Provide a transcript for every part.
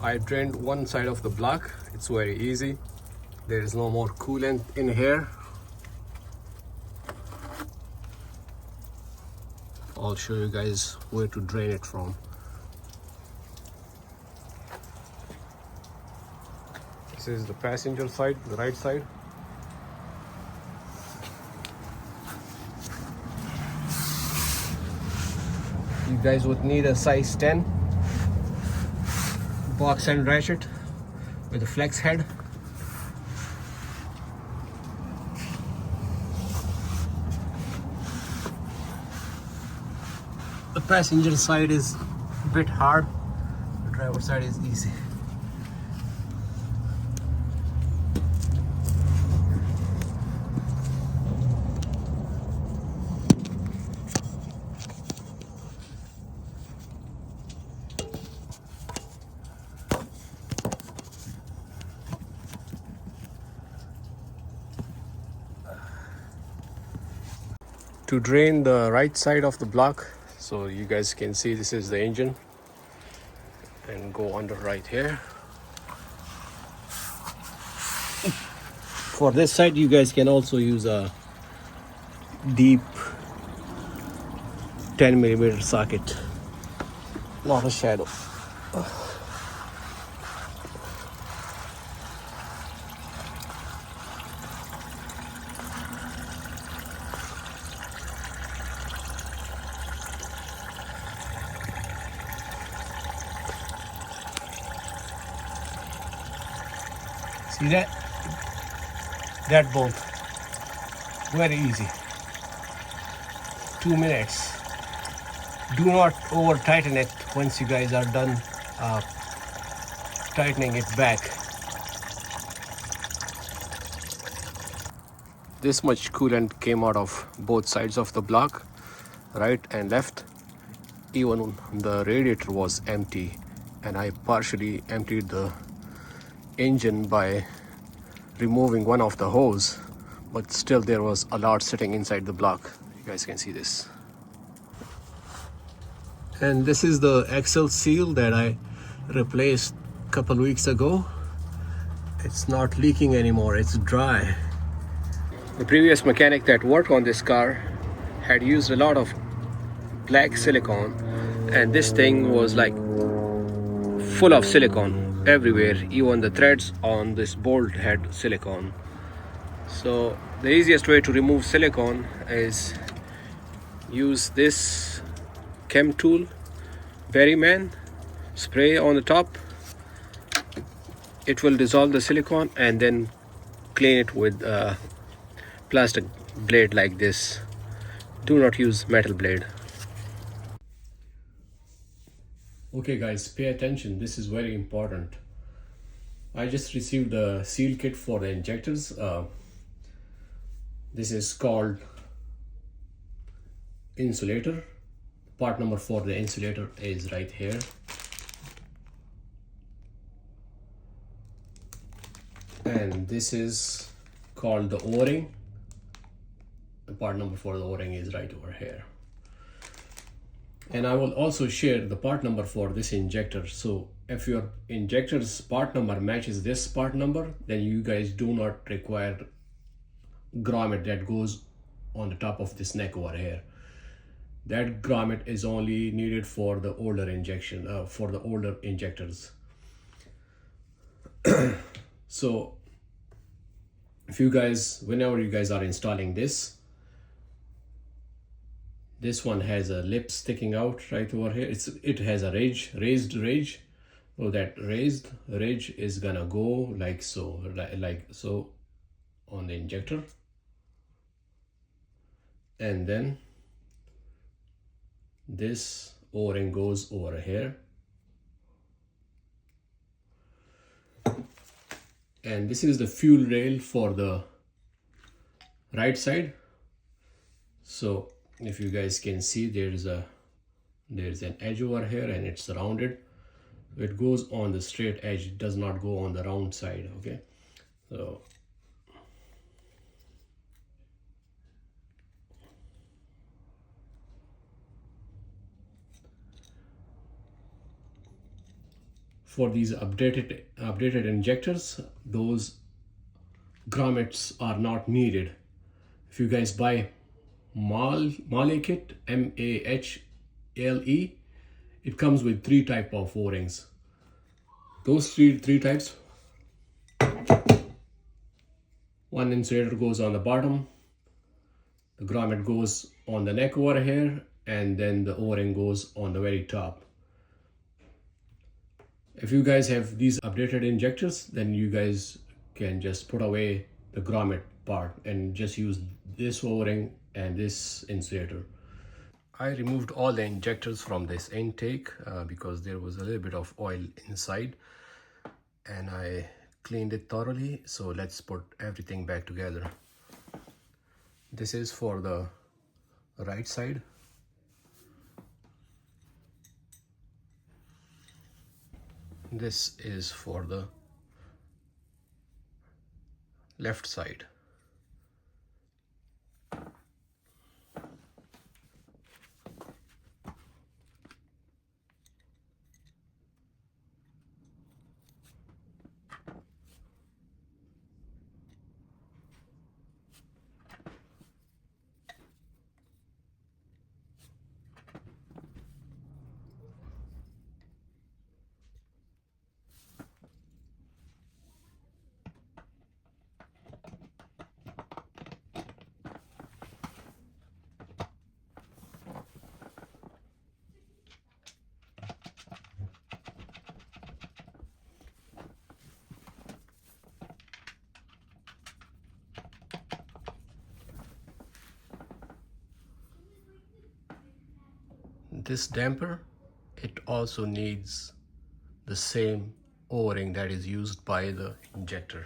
I drained one side of the block. It's very easy. There is no more coolant in here. I'll show you guys where to drain it from. This is the passenger side, the right side. You guys would need a size 10 box end ratchet with a flex head. The passenger side is a bit hard, the driver side is easy. To drain the right side of the block, so you guys can see this is the engine, and go under right here. For this side you guys can also use a deep 10mm socket, not a shadow. See that bolt, very easy, 2 minutes. Do not over tighten it once you guys are done tightening it back. This much coolant came out of both sides of the block, right and left. Even the radiator was empty, and I partially emptied the engine by removing one of the hose, but still there was a lot sitting inside the block. You guys can see this. And this is the axle seal that I replaced a couple weeks ago. It's not leaking anymore, it's dry. The previous mechanic that worked on this car had used a lot of black silicone, and this thing was like full of silicone everywhere. Even the threads on this bolt had silicone. So the easiest way to remove silicone is use this chem tool, Berryman, spray on the top. It will dissolve the silicone, and then clean it with a plastic blade like this. Do not use metal blade. Okay guys, pay attention, this is very important. I just received the seal kit for the injectors. This is called insulator. Part number for the insulator is right here. And this is called the O-ring. The part number for the O-ring is right over here. And I will also share the part number for this injector. So if your injector's part number matches this part number, then you guys do not require grommet that goes on the top of this neck over here. That grommet is only needed for the older injection, for the older injectors. So if you guys, whenever you guys are installing this one has a lip sticking out right over here. It has a raised ridge. So that raised ridge is gonna go like so on the injector, and then this O-ring goes over here, and this is the fuel rail for the right side. So if you guys can see, there's an edge over here, and it's rounded. It goes on the straight edge, it does not go on the round side. Okay, so for these updated injectors, those grommets are not needed. If you guys buy Mahle kit, MAHLE, it comes with 3 type of O-rings. Those three types, one insulator goes on the bottom, the grommet goes on the neck over here, and then the O-ring goes on the very top. If you guys have these updated injectors, then you guys can just put away the grommet part and just use this O-ring and this insulator. I removed all the injectors from this intake because there was a little bit of oil inside, and I cleaned it thoroughly. So let's put everything back together. This is for the right side. This is for the left side. This damper, it also needs the same O-ring that is used by the injector.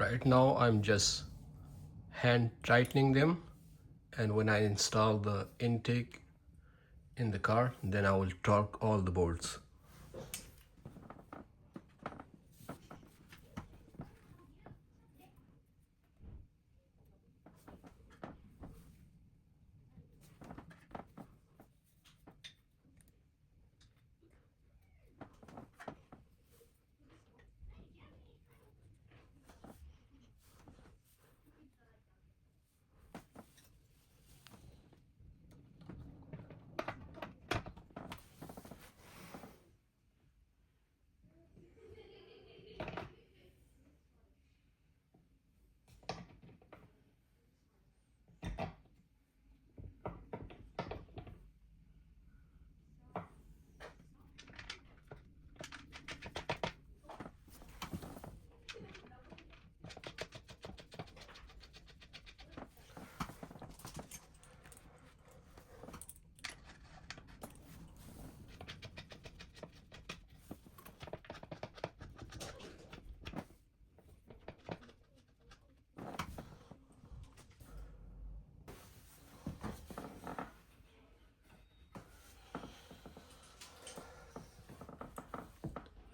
Right now I'm just hand tightening them, and when I install the intake in the car, then I will torque all the bolts.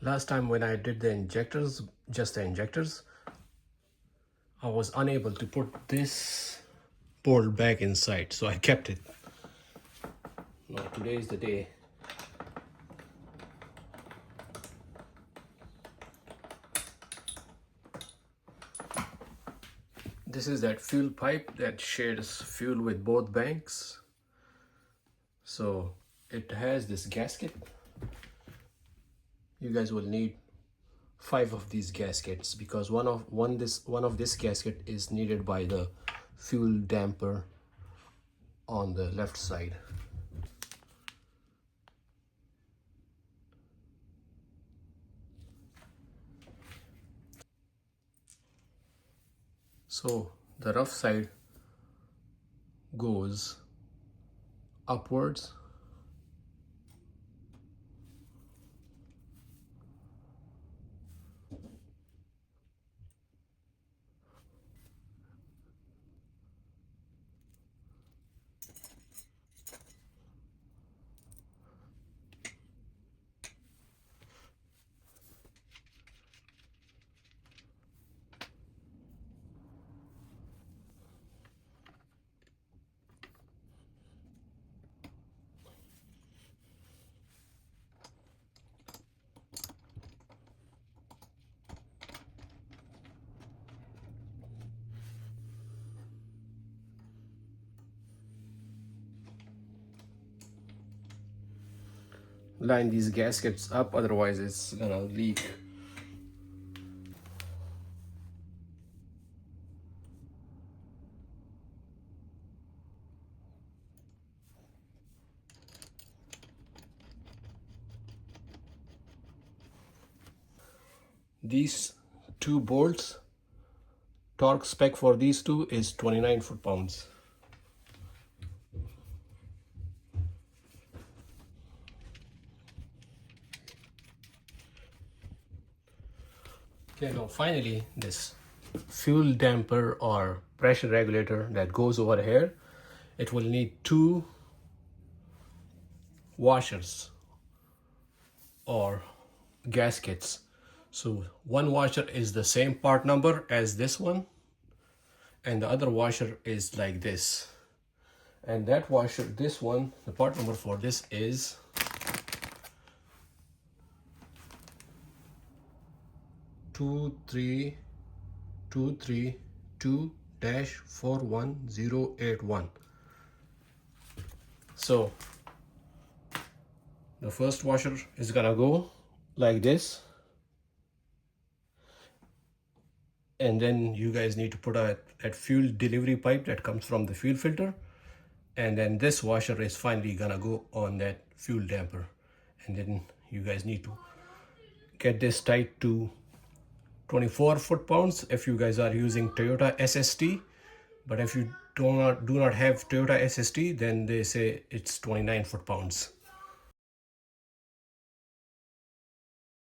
Last time when I did the injectors, just the injectors, I was unable to put this bolt back inside, so I kept it. Now today is the day. This is that fuel pipe that shares fuel with both banks. So it has this gasket. You guys will need 5 of these gaskets because one of this gasket is needed by the fuel damper on the left side. So the rough side goes upwards, line these gaskets up, otherwise it's gonna leak. These two bolts, torque spec for these two is 29 foot-pounds. Okay, now finally this fuel damper or pressure regulator that goes over here, it will need two washers or gaskets. So one washer is the same part number as this one, and the other washer is like this. And that washer, this one, the part number for this is 23232-41081. So the first washer is gonna go like this, and then you guys need to put a fuel delivery pipe that comes from the fuel filter, and then this washer is finally gonna go on that fuel damper, and then you guys need to get this tight to 24 foot-pounds if you guys are using Toyota SST, but if you do not have Toyota SST, then they say it's 29 foot-pounds.